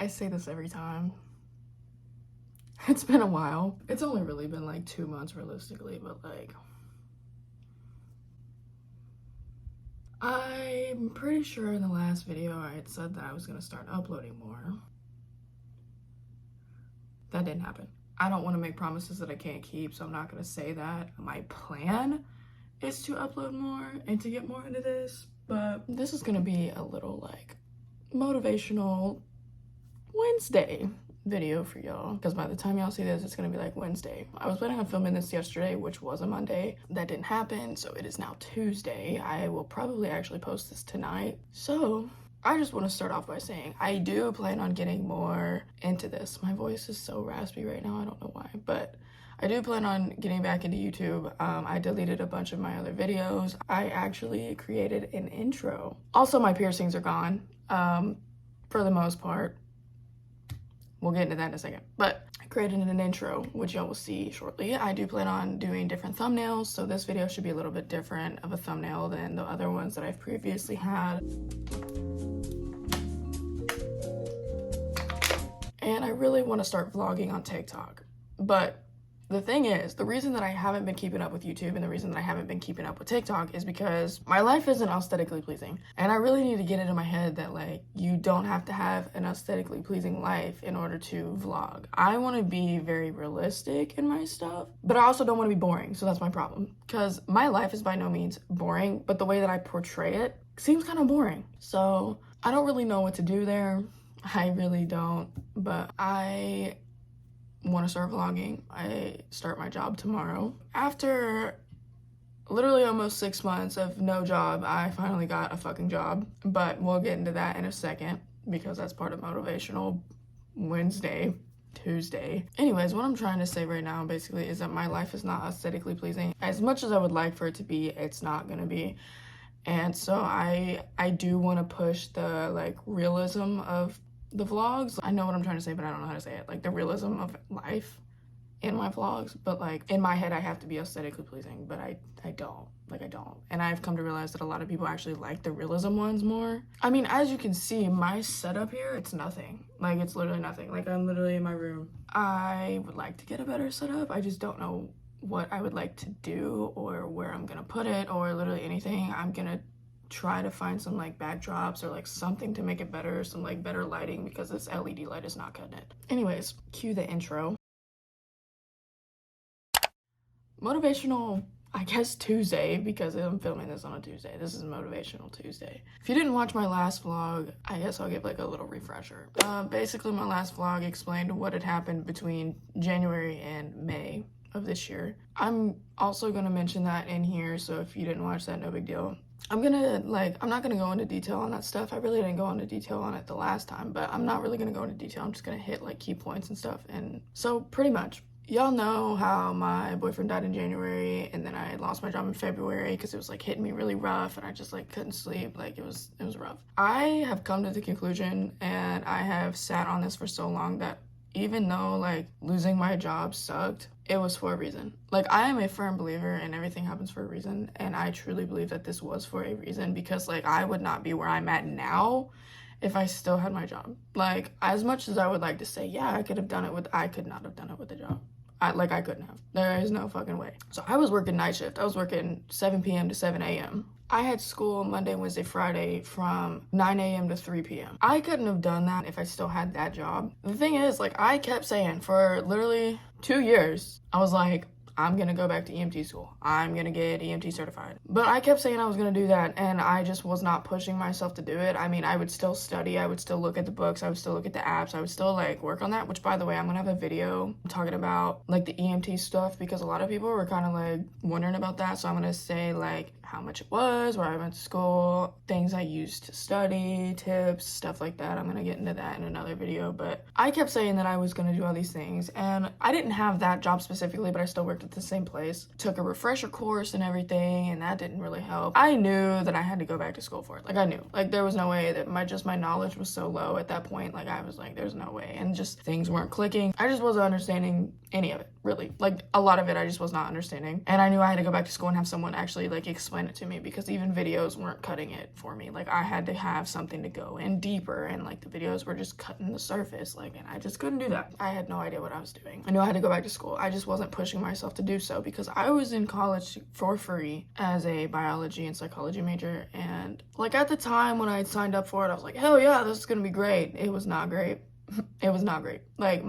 I say this every time. It's been a while. It's only really been like 2 months realistically, but like, I'm pretty sure in the last video I had said that I was gonna start uploading more. That didn't happen. I don't want to make promises that I can't keep, so I'm not gonna say that. My plan is to upload more and to get more into this, but this is gonna be a little like motivational Wednesday video for y'all, because by the time y'all see this, it's gonna be like Wednesday. I was planning on filming this yesterday, which was a Monday. That didn't happen, so it is now Tuesday. I will probably actually post this tonight. So I just want to start off by saying I do plan on getting more into this. My voice is so raspy right now, I don't know why, but I do plan on getting back into YouTube. I deleted a bunch of my other videos. I actually created an intro. Also, my piercings are gone, for the most part. We'll get into that in a second. But I created an intro, which y'all will see shortly. I do plan on doing different thumbnails, so this video should be a little bit different of a thumbnail than the other ones that I've previously had. And I really want to start vlogging on TikTok. But the thing is, the reason that I haven't been keeping up with YouTube and the reason that I haven't been keeping up with TikTok is because my life isn't aesthetically pleasing. And I really need to get it in my head that like, you don't have to have an aesthetically pleasing life in order to vlog. I want to be very realistic in my stuff, but I also don't want to be boring. So that's my problem, because my life is by no means boring, but the way that I portray it seems kind of boring. So I don't really know what to do there. I really don't, but I want to start vlogging. I start my job tomorrow. After literally almost 6 months of no job, I finally got a fucking job, but we'll get into that in a second because that's part of Motivational Tuesday. Anyways, what I'm trying to say right now basically is that my life is not aesthetically pleasing. As much as I would like for it to be, it's not gonna be. And so I do want to push the like realism of the vlogs. I know what I'm trying to say, but I don't know how to say it. Like the realism of life in my vlogs, but like in my head, I have to be aesthetically pleasing, but I don't. And I've come to realize that a lot of people actually like the realism ones more. I mean, as you can see, my setup here, it's nothing. Like it's literally nothing. Like I'm literally in my room. I would like to get a better setup. I just don't know what I would like to do or where I'm gonna put it or literally anything. I'm gonna try to find some like backdrops or like something to make it better, some like better lighting, because this LED light is not cutting it. Anyways, cue the intro. Motivational, I guess Tuesday, because I'm filming this on a Tuesday. This is Motivational Tuesday. If you didn't watch my last vlog, I guess I'll give like a little refresher. Basically my last vlog explained what had happened between January and May of this year. I'm also gonna mention that in here, so if you didn't watch that, no big deal. I'm not gonna go into detail on that stuff. I really didn't go into detail on it the last time, but I'm not really gonna go into detail. I'm just gonna hit like key points and stuff. And so pretty much, y'all know how my boyfriend died in January, and then I lost my job in February because it was like hitting me really rough, and I just like couldn't sleep. Like it was rough. I have come to the conclusion, and I have sat on this for so long, that even though like losing my job sucked, it was for a reason. Like I am a firm believer in everything happens for a reason, and I truly believe that this was for a reason, because like I would not be where I'm at now if I still had my job. Like as much as I would like to say, yeah, I could not have done it with the job. I couldn't have. There is no fucking way. So I was working night shift. I was working 7 p.m. to 7 a.m. I had school Monday, Wednesday, Friday from 9 a.m. to 3 p.m. I couldn't have done that if I still had that job. The thing is, like, I kept saying for literally 2 years, I was like, I'm gonna go back to EMT school. I'm gonna get EMT certified. But I kept saying I was gonna do that, and I just was not pushing myself to do it. I mean, I would still study, I would still look at the books, I would still look at the apps, I would still like work on that, which by the way, I'm gonna have a video talking about like the EMT stuff, because a lot of people were kind of like wondering about that. So I'm gonna say like how much it was, where I went to school, things I used to study, tips, stuff like that. I'm gonna get into that in another video, but I kept saying that I was gonna do all these things, and I didn't have that job specifically, but I still worked at the same place. Took a refresher course and everything, and that didn't really help. I knew that I had to go back to school for it. Like I knew, like there was no way that my knowledge was so low at that point. Like I was like, there's no way, and just things weren't clicking. I just wasn't understanding any of it, really. Like a lot of it I just was not understanding, and I knew I had to go back to school and have someone actually like explain explain it to me because even videos weren't cutting it for me. Like I had to have something to go in deeper, and like the videos were just cutting the surface, like, and I just couldn't do that. I had no idea what I was doing. I knew I had to go back to school. I just wasn't pushing myself to do so because I was in college for free as a biology and psychology major, and like at the time when I had signed up for it, I was like, hell yeah, this is gonna be great. It was not great. It was not great. Like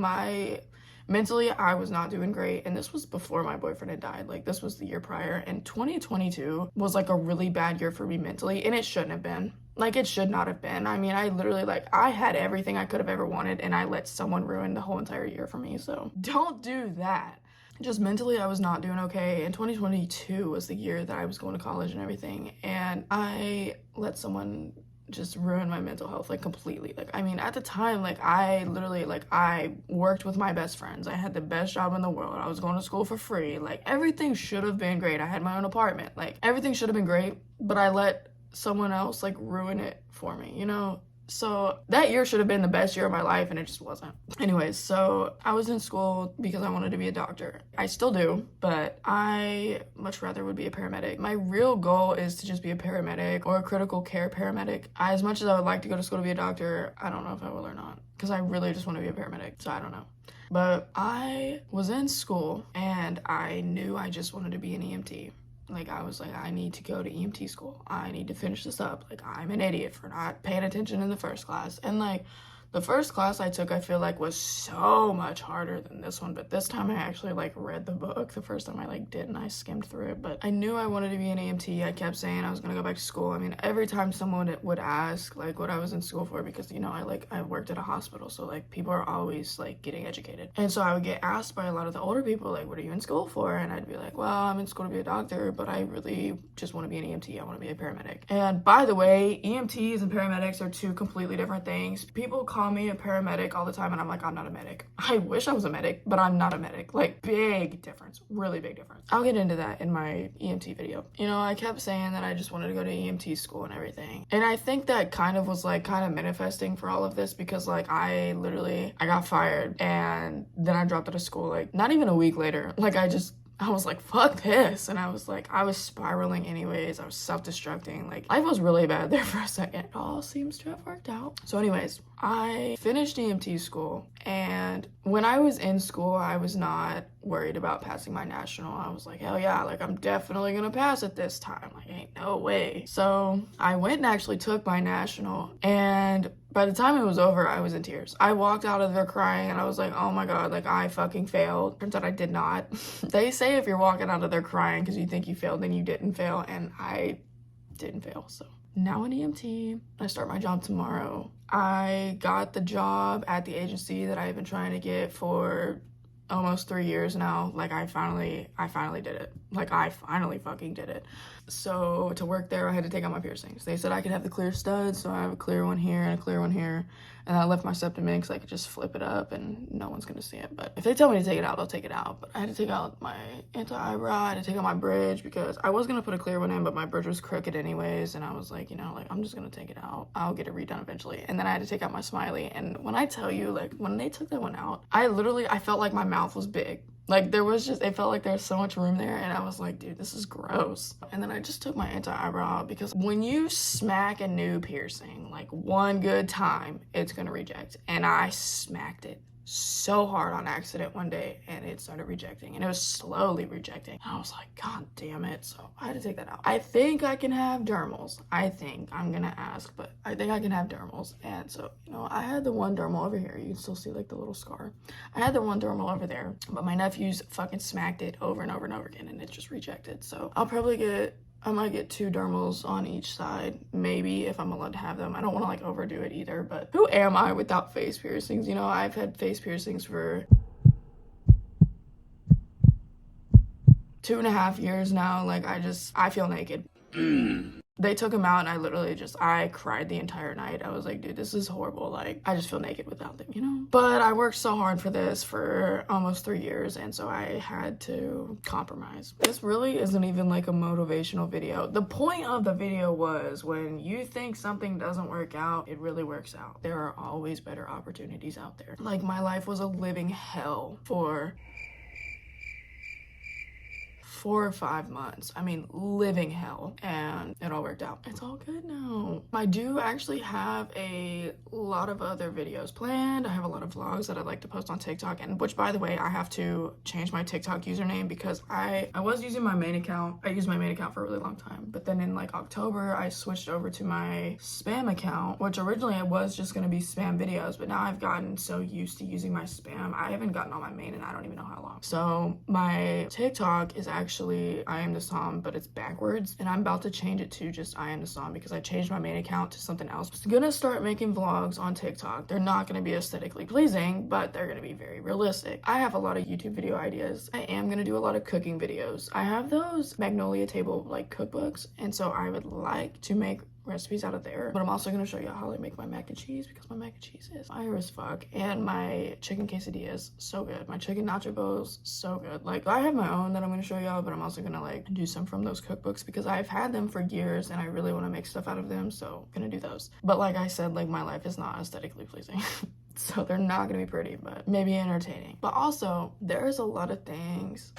mentally, I was not doing great, and this was before my boyfriend had died. Like, this was the year prior, and 2022 was, like, a really bad year for me mentally, and it shouldn't have been. Like, it should not have been. I mean, I literally, like, I had everything I could have ever wanted, and I let someone ruin the whole entire year for me, so don't do that. Just mentally, I was not doing okay, and 2022 was the year that I was going to college and everything, and I let someone just ruined my mental health, like, completely. Like, I mean, at the time, like, I literally, like, I worked with my best friends. I had the best job in the world. I was going to school for free. Like, everything should have been great. I had my own apartment. Like, everything should have been great, but I let someone else, like, ruin it for me, you know? So that year should have been the best year of my life, and it just wasn't. Anyways, so I was in school because I wanted to be a doctor. I still do, but I much rather would be a paramedic. My real goal is to just be a paramedic or a critical care paramedic. As much as I would like to go to school to be a doctor, I don't know if I will or not, because I really just want to be a paramedic, so I don't know. But I was in school, and I knew I just wanted to be an EMT. Like, I was like, I need to go to EMT school. I need to finish this up. Like, I'm an idiot for not paying attention in the first class. And, like, the first class I took, I feel like, was so much harder than this one. But this time I actually, like, read the book. The first time I, like, did, and I skimmed through it. But I knew I wanted to be an EMT. I kept saying I was going to go back to school. I mean, every time someone would ask, like, what I was in school for, because, you know, I worked at a hospital. So, like, people are always, like, getting educated. And so I would get asked by a lot of the older people, like, what are you in school for? And I'd be like, well, I'm in school to be a doctor, but I really just want to be an EMT. I want to be a paramedic. And by the way, EMTs and paramedics are two completely different things. People call me a paramedic all the time, and I'm like, I'm not a medic. I wish I was a medic, but I'm not a medic. Like, big difference, really big difference. I'll get into that in my EMT video. You know, I kept saying that I just wanted to go to EMT school and everything. And I think that kind of was like kind of manifesting for all of this, because like I got fired, and then I dropped out of school like not even a week later. Like I was like, fuck this. And I was like, I was spiraling anyways. I was self-destructing. Like, life was really bad there for a second. It all seems to have worked out. So anyways, I finished EMT school. And when I was in school, I was not worried about passing my national. I was like, hell yeah, like, I'm definitely gonna pass it this time. Like, ain't no way. So I went and actually took my national. And by the time it was over, I was in tears. I walked out of there crying, and I was like, oh my God, like, I fucking failed. Turns out I did not. They say if you're walking out of there crying because you think you failed, then you didn't fail, and I didn't fail, so. Now an EMT, I start my job tomorrow. I got the job at the agency that I've been trying to get for almost 3 years now. Like, I finally did it. Like, I finally fucking did it. So to work there, I had to take out my piercings. They said I could have the clear studs, so I have a clear one here and a clear one here. And I left my septum in because I could just flip it up and no one's gonna see it. But if they tell me to take it out, I'll take it out. But I had to take out my anti-eyebrow, I had to take out my bridge, because I was gonna put a clear one in, but my bridge was crooked anyways. And I was like, you know, like, I'm just gonna take it out. I'll get it redone eventually. And then I had to take out my smiley. And when I tell you, like, when they took that one out, I felt like my mouth was big. Like, it felt like there was so much room there, and I was like, dude, this is gross. And then I just took my anti-eyebrow out, because when you smack a new piercing, like, one good time, it's gonna reject. And I smacked it so hard on accident one day, and it started rejecting, and it was slowly rejecting. And I was like, God damn it. So I had to take that out. I think I can have dermals. I'm gonna ask, but I think I can have dermals. And so, you know, I had the one dermal over here. You can still see like the little scar. I had the one dermal over there, but my nephews fucking smacked it over and over and over again, and it just rejected. So I might get 2 dermals on each side, maybe, if I'm allowed to have them. I don't want to, like, overdo it either, but who am I without face piercings? You know, I've had face piercings for 2.5 years now. Like, I feel naked. They took them out, and I cried the entire night. I was like, dude, this is horrible. Like, I just feel naked without them, you know? But I worked so hard for this for almost 3 years, and so I had to compromise. This really isn't even like a motivational video. The point of the video was, when you think something doesn't work out, it really works out. There are always better opportunities out there. Like, my life was a living hell for 4 or 5 months. I mean, living hell, and it all worked out. It's all good now. I do actually have a lot of other videos planned. I have a lot of vlogs that I'd like to post on TikTok, and which, by the way, I have to change my TikTok username because I was using my main account. I used my main account for a really long time, but then in like October, I switched over to my spam account, which originally it was just gonna be spam videos, but now I've gotten so used to using my spam. I haven't gotten on my main and I don't even know how long. So my TikTok is actually iamthesom, but it's backwards, and I'm about to change it to just iamthesom because I changed my main account to something else. I'm gonna start making vlogs on TikTok. They're not gonna be aesthetically pleasing, but they're gonna be very realistic. I have a lot of YouTube video ideas. I am gonna do a lot of cooking videos. I have those Magnolia Table like cookbooks, and so I would like to make recipes out of there, but I'm also gonna show you how I make my mac and cheese because my mac and cheese is fire as fuck, and my chicken quesadillas so good. My chicken nacho bowls so good. Like, I have my own that I'm gonna show y'all, but I'm also gonna like do some from those cookbooks because I've had them for years and I really want to make stuff out of them, so I'm gonna do those. But like I said, like, my life is not aesthetically pleasing. So they're not gonna be pretty, but maybe entertaining. But also, there's a lot of things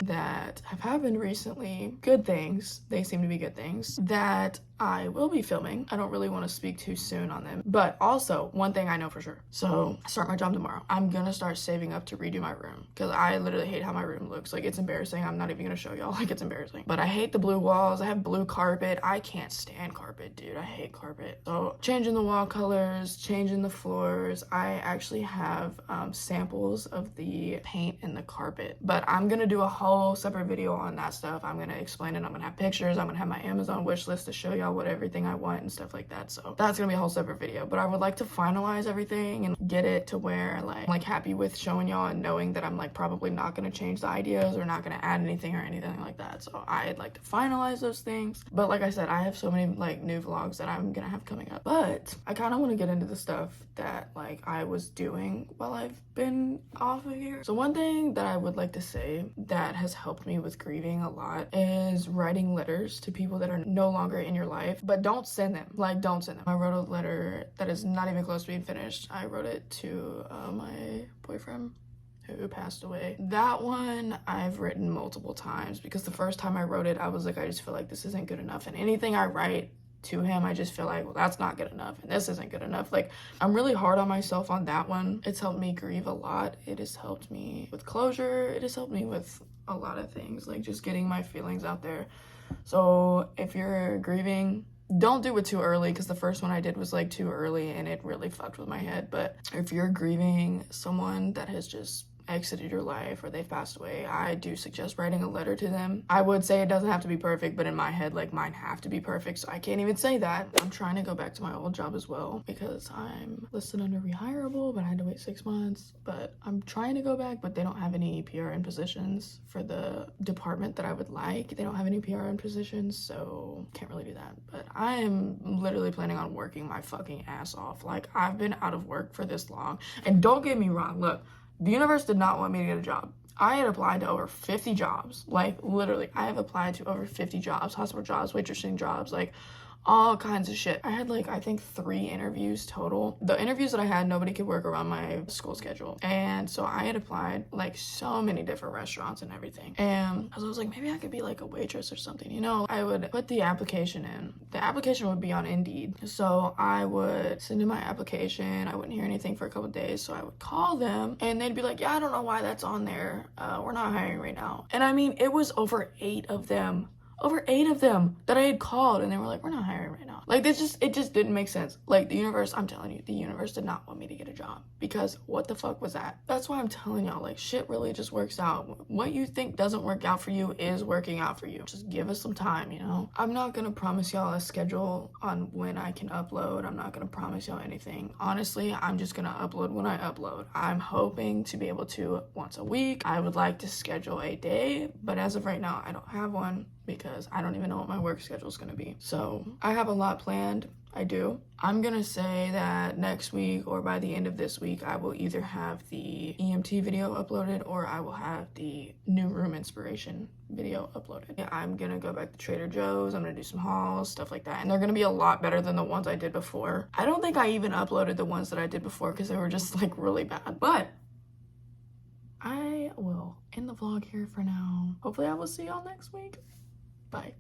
that have happened recently, good things, they seem to be good things, that I will be filming. I don't really want to speak too soon on them, but also one thing I know for sure. So I start my job tomorrow. I'm gonna start saving up to redo my room because I literally hate how my room looks. Like, it's embarrassing. I'm not even gonna show y'all. Like, it's embarrassing. But I hate the blue walls. I have blue carpet. I can't stand carpet, dude. I hate carpet. So changing the wall colors, changing the floors. I actually have samples of the paint and the carpet, but I'm gonna do a whole separate video on that stuff. I'm gonna explain it. I'm gonna have pictures. I'm gonna have my Amazon wish list to show y'all what everything I want and stuff like that. So that's gonna be a whole separate video, but I would like to finalize everything and get it to where like I'm like happy with showing y'all and knowing that I'm like probably not gonna change the ideas or not gonna add anything or anything like that. So I'd like to finalize those things. But like I said, I have so many like new vlogs that I'm gonna have coming up, but I kind of want to get into the stuff that like I was doing while I've been off of here. So one thing that I would like to say that has helped me with grieving a lot is writing letters to people that are no longer in your life, but don't send them. Like, don't send them. I wrote a letter that is not even close to being finished. I wrote it to my boyfriend who passed away. That one I've written multiple times because the first time I wrote it, I was like, I just feel like this isn't good enough, and anything I write to him, I just feel like, well, that's not good enough and this isn't good enough. Like, I'm really hard on myself on that one. It's helped me grieve a lot. It has helped me with closure. It has helped me with a lot of things, like just getting my feelings out there. So if you're grieving, don't do it too early, because the first one I did was like too early and it really fucked with my head. But if you're grieving someone that has just exited your life or they've passed away, I do suggest writing a letter to them. I would say it doesn't have to be perfect, but in my head, like, mine have to be perfect, so I can't even say that. I'm trying to go back to my old job as well because I'm listed under rehirable, but I had to wait 6 months. But I'm trying to go back, but they don't have any PRN positions for the department that I would like. They don't have any PRN positions, so can't really do that. But I am literally planning on working my fucking ass off. Like, I've been out of work for this long, and don't get me wrong, look, the universe did not want me to get a job. I had applied to over 50 jobs. Like, literally, I have applied to over 50 jobs, hospital jobs, waitressing jobs, like, all kinds of shit. I had like, I think 3 interviews total. The interviews that I had, nobody could work around my school schedule. And so I had applied like so many different restaurants and everything. And I was like, maybe I could be like a waitress or something, you know? I would put the application in. The application would be on Indeed. So I would send in my application. I wouldn't hear anything for a couple of days. So I would call them and they'd be like, yeah, I don't know why that's on there. We're not hiring right now. And I mean, it was over 8 of them. Over 8 of them that I had called, and they were like, we're not hiring right now. Like, it just didn't make sense. Like, the universe, I'm telling you, the universe did not want me to get a job, because what the fuck was that? That's why I'm telling y'all, like, shit really just works out. What you think doesn't work out for you is working out for you. Just give us some time, you know? I'm not gonna promise y'all a schedule on when I can upload. I'm not gonna promise y'all anything. Honestly, I'm just gonna upload when I upload. I'm hoping to be able to once a week. I would like to schedule a day, but as of right now, I don't have one, because I don't even know what my work schedule is going to be. So I have a lot planned. I do. I'm going to say that next week or by the end of this week, I will either have the EMT video uploaded or I will have the new room inspiration video uploaded. Yeah, I'm going to go back to Trader Joe's. I'm going to do some hauls, stuff like that. And they're going to be a lot better than the ones I did before. I don't think I even uploaded the ones that I did before because they were just like really bad. But I will end the vlog here for now. Hopefully I will see y'all next week. Bye.